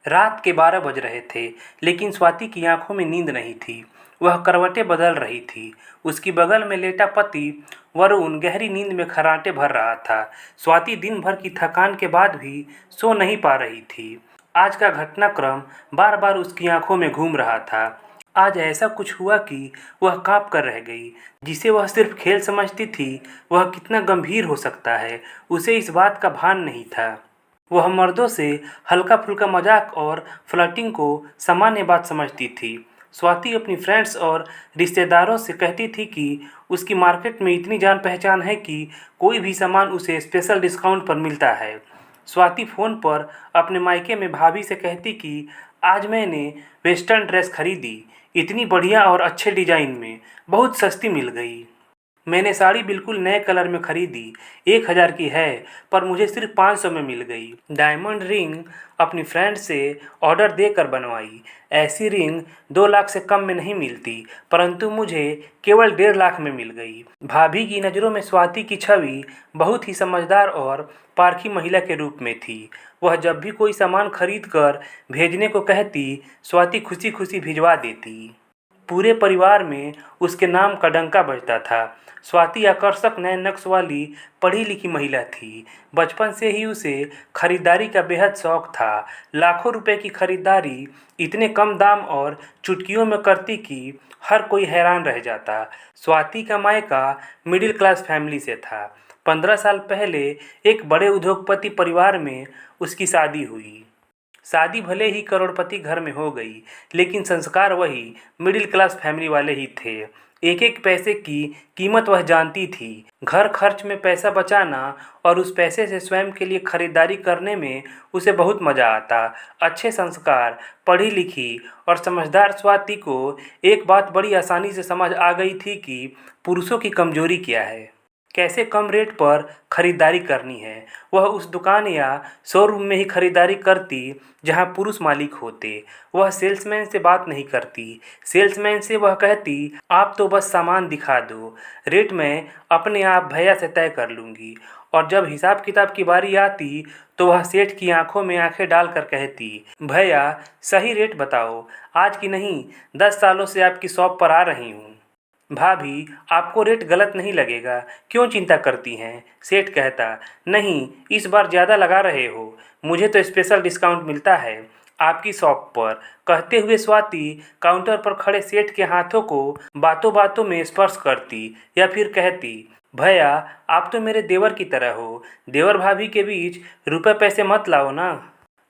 रात के 12 बज रहे थे, लेकिन स्वाति की आंखों में नींद नहीं थी। वह करवटें बदल रही थी। उसकी बगल में लेटा पति वरुण गहरी नींद में खर्राटे भर रहा था। स्वाति दिन भर की थकान के बाद भी सो नहीं पा रही थी। आज का घटनाक्रम बार बार उसकी आंखों में घूम रहा था। आज ऐसा कुछ हुआ कि वह कांप कर रह गई। जिसे वह सिर्फ खेल समझती थी, वह कितना गंभीर हो सकता है, उसे इस बात का भान नहीं था। वह मर्दों से हल्का फुल्का मजाक और फ्लर्टिंग को सामान्य बात समझती थी। स्वाति अपनी फ्रेंड्स और रिश्तेदारों से कहती थी कि उसकी मार्केट में इतनी जान पहचान है कि कोई भी सामान उसे स्पेशल डिस्काउंट पर मिलता है। स्वाति फ़ोन पर अपने मायके में भाभी से कहती कि आज मैंने वेस्टर्न ड्रेस खरीदी, इतनी बढ़िया और अच्छे डिज़ाइन में, बहुत सस्ती मिल गई। मैंने साड़ी बिल्कुल नए कलर में खरीदी, 1000 की है, पर मुझे सिर्फ 500 में मिल गई। डायमंड रिंग अपनी फ्रेंड से ऑर्डर देकर बनवाई। ऐसी रिंग 2 लाख से कम में नहीं मिलती, परंतु मुझे केवल 1.5 लाख में मिल गई। भाभी की नज़रों में स्वाति की छवि बहुत ही समझदार और पारखी महिला के रूप में थी। वह जब भी कोई सामान खरीद कर भेजने को कहती, स्वाति खुशी खुशी भिजवा देती। पूरे परिवार में उसके नाम का डंका बजता था। स्वाति आकर्षक नए नक्श वाली पढ़ी लिखी महिला थी। बचपन से ही उसे खरीदारी का बेहद शौक था। लाखों रुपए की खरीदारी इतने कम दाम और चुटकियों में करती कि हर कोई हैरान रह जाता। स्वाति का मायका मिडिल क्लास फैमिली से था। 15 साल पहले एक बड़े उद्योगपति परिवार में उसकी शादी हुई। शादी भले ही करोड़पति घर में हो गई, लेकिन संस्कार वही मिडिल क्लास फैमिली वाले ही थे। एक एक पैसे की कीमत वह जानती थी। घर खर्च में पैसा बचाना और उस पैसे से स्वयं के लिए खरीदारी करने में उसे बहुत मज़ा आता। अच्छे संस्कार, पढ़ी लिखी और समझदार स्वाति को एक बात बड़ी आसानी से समझ आ गई थी कि पुरुषों की कमजोरी क्या है, कैसे कम रेट पर खरीदारी करनी है। वह उस दुकान या शोरूम में ही खरीदारी करती जहां पुरुष मालिक होते। वह सेल्समैन से बात नहीं करती। सेल्समैन से वह कहती, आप तो बस सामान दिखा दो, रेट मैं अपने आप भैया से तय कर लूँगी। और जब हिसाब किताब की बारी आती तो वह सेठ की आंखों में आंखें डालकर कहती, भैया सही रेट बताओ, आज की नहीं 10 सालों से आपकी शॉप पर आ रही हूँ। भाभी आपको रेट गलत नहीं लगेगा, क्यों चिंता करती हैं? सेठ कहता, नहीं इस बार ज़्यादा लगा रहे हो, मुझे तो स्पेशल डिस्काउंट मिलता है आपकी शॉप पर। कहते हुए स्वाति काउंटर पर खड़े सेठ के हाथों को बातों बातों में स्पर्श करती या फिर कहती, भैया आप तो मेरे देवर की तरह हो, देवर भाभी के बीच रुपए पैसे मत लाओ ना।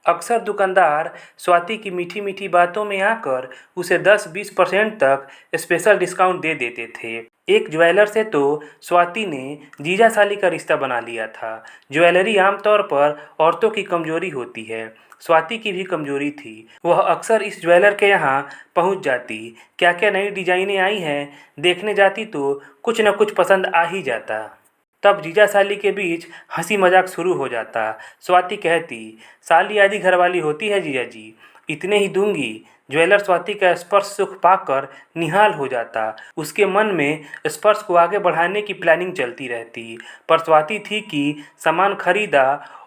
अक्सर दुकानदार स्वाति की मीठी मीठी बातों में आकर उसे 10-20% तक स्पेशल डिस्काउंट दे देते थे। एक ज्वेलर से तो स्वाति ने जीजा साली का रिश्ता बना लिया था। ज्वेलरी आमतौर पर औरतों की कमजोरी होती है। स्वाति की भी कमजोरी थी। वह अक्सर इस ज्वेलर के यहाँ पहुँच जाती। क्या क्या नई डिजाइनें आई हैं देखने जाती तो कुछ न कुछ पसंद आ ही जाता। तब जीजा साली के बीच हंसी मजाक शुरू हो जाता। स्वाति कहती, साली आधी घरवाली होती है जीजा जी, इतने ही दूंगी। ज्वेलर स्वाति का स्पर्श सुख पाकर निहाल हो जाता। उसके मन में स्पर्श को आगे बढ़ाने की प्लानिंग चलती रहती, पर स्वाति थी कि सामान खरीदा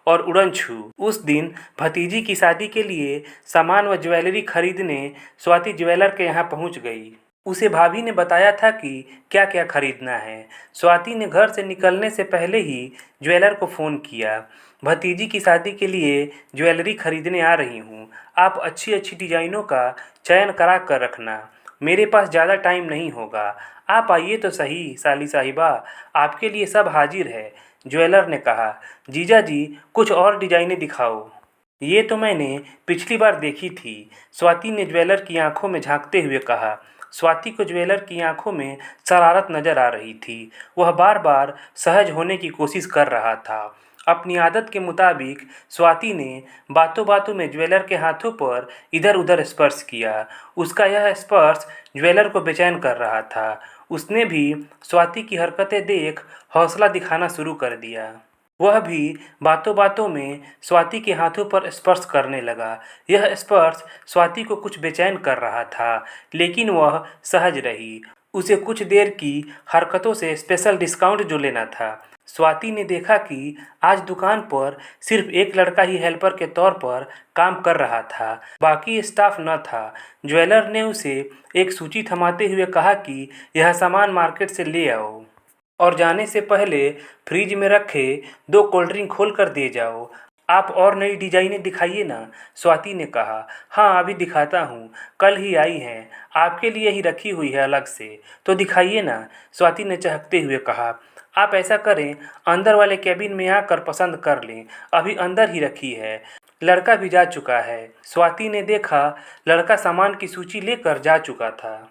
और उड़न छू। उस दिन भतीजी की शादी के लिए सामान व ज्वेलरी खरीदने स्वाति ज्वेलर के यहाँ पहुँच गई। उसे भाभी ने बताया था कि क्या क्या खरीदना है। स्वाति ने घर से निकलने से पहले ही ज्वेलर को फ़ोन किया, भतीजी की शादी के लिए ज्वेलरी खरीदने आ रही हूँ, आप अच्छी अच्छी डिज़ाइनों का चयन करा कर रखना, मेरे पास ज़्यादा टाइम नहीं होगा, आप आइए तो सही साली साहिबा, आपके लिए सब हाजिर है। ज्वेलर ने कहा, जीजा जी कुछ और डिज़ाइनें दिखाओ, ये तो मैंने पिछली बार देखी थी। स्वाति ने ज्वेलर की आंखों में झांकते हुए कहा। स्वाति को ज्वेलर की आंखों में शरारत नजर आ रही थी। वह बार बार सहज होने की कोशिश कर रहा था। अपनी आदत के मुताबिक स्वाति ने बातों बातों में ज्वेलर के हाथों पर इधर उधर स्पर्श किया। उसका यह स्पर्श ज्वेलर को बेचैन कर रहा था। उसने भी स्वाति की हरकतें देख हौसला दिखाना शुरू कर दिया। वह भी बातों बातों में स्वाति के हाथों पर स्पर्श करने लगा। यह स्पर्श स्वाति को कुछ बेचैन कर रहा था, लेकिन वह सहज रही। उसे कुछ देर की हरकतों से स्पेशल डिस्काउंट जो लेना था, स्वाति ने देखा कि आज दुकान पर सिर्फ एक लड़का ही हेल्पर के तौर पर काम कर रहा था, बाकी स्टाफ न था। ज्वेलर ने उसे एक सूची थमाते हुए कहा कि यह सामान मार्केट से ले आओ और जाने से पहले फ्रिज में रखे 2 कोल्ड ड्रिंक खोल कर दे जाओ। आप और नई डिजाइनें दिखाइए ना, स्वाति ने कहा। हाँ, अभी दिखाता हूँ, कल ही आई हैं, आपके लिए ही रखी हुई है अलग से, तो दिखाइए ना, स्वाति ने चहकते हुए कहा। आप ऐसा करें, अंदर वाले कैबिन में आकर पसंद कर लें, अभी अंदर ही रखी है। लड़का भी जा चुका है। स्वाति ने देखा, लड़का सामान की सूची लेकर जा चुका था।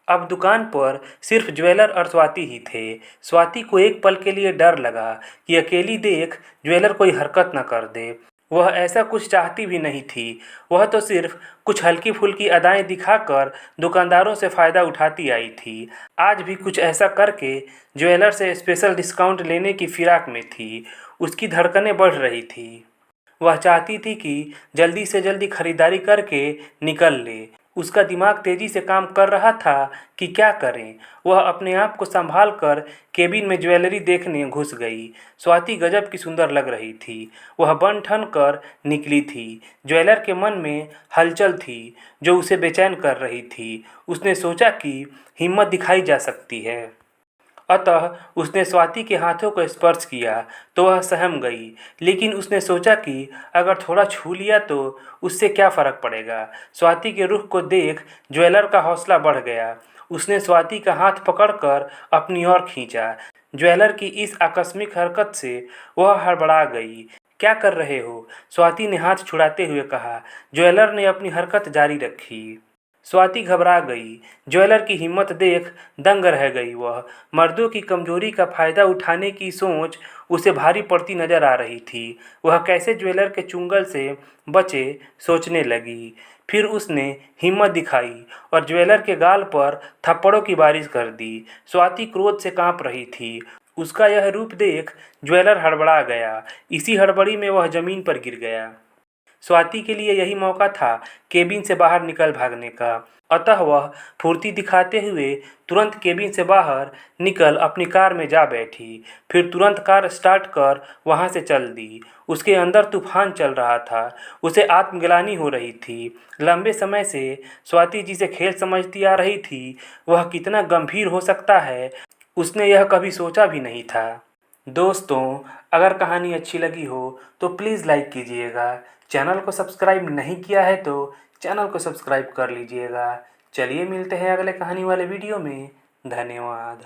अब दुकान पर सिर्फ ज्वेलर और स्वाति ही थे। स्वाति को एक पल के लिए डर लगा कि अकेली देख ज्वेलर कोई हरकत न कर दे। वह ऐसा कुछ चाहती भी नहीं थी। वह तो सिर्फ कुछ हल्की फुल्की अदाएं दिखाकर दुकानदारों से फ़ायदा उठाती आई थी। आज भी कुछ ऐसा करके ज्वेलर से स्पेशल डिस्काउंट लेने की फिराक में थी। उसकी धड़कनें बढ़ रही थी। वह चाहती थी कि जल्दी से जल्दी खरीदारी करके निकल ले। उसका दिमाग तेजी से काम कर रहा था कि क्या करें। वह अपने आप को संभाल कर केबिन में ज्वेलरी देखने घुस गई। स्वाति गजब की सुंदर लग रही थी। वह बन ठन कर निकली थी। ज्वेलर के मन में हलचल थी जो उसे बेचैन कर रही थी। उसने सोचा कि हिम्मत दिखाई जा सकती है, अतः उसने स्वाति के हाथों को स्पर्श किया तो वह सहम गई। लेकिन उसने सोचा कि अगर थोड़ा छू लिया तो उससे क्या फ़र्क पड़ेगा। स्वाति के रुख को देख ज्वेलर का हौसला बढ़ गया। उसने स्वाति का हाथ पकड़कर अपनी ओर खींचा। ज्वेलर की इस आकस्मिक हरकत से वह हड़बड़ा गई। क्या कर रहे हो, स्वाति ने हाथ छुड़ाते हुए कहा। ज्वेलर ने अपनी हरकत जारी रखी। स्वाति घबरा गई। ज्वेलर की हिम्मत देख दंग रह गई। वह मर्दों की कमजोरी का फायदा उठाने की सोच उसे भारी पड़ती नजर आ रही थी। वह कैसे ज्वेलर के चुंगल से बचे, सोचने लगी। फिर उसने हिम्मत दिखाई और ज्वेलर के गाल पर थप्पड़ों की बारिश कर दी। स्वाति क्रोध से कांप रही थी। उसका यह रूप देख ज्वेलर हड़बड़ा गया। इसी हड़बड़ी में वह जमीन पर गिर गया। स्वाति के लिए यही मौका था केबिन से बाहर निकल भागने का। अतः वह फुर्ती दिखाते हुए तुरंत केबिन से बाहर निकल अपनी कार में जा बैठी। फिर तुरंत कार स्टार्ट कर वहां से चल दी। उसके अंदर तूफान चल रहा था। उसे आत्मग्लानि हो रही थी। लंबे समय से स्वाति जिसे खेल समझती आ रही थी, वह कितना गंभीर हो सकता है, उसने यह कभी सोचा भी नहीं था। दोस्तों, अगर कहानी अच्छी लगी हो तो प्लीज़ लाइक कीजिएगा। चैनल को सब्सक्राइब नहीं किया है तो चैनल को सब्सक्राइब कर लीजिएगा। चलिए मिलते हैं अगले कहानी वाले वीडियो में। धन्यवाद।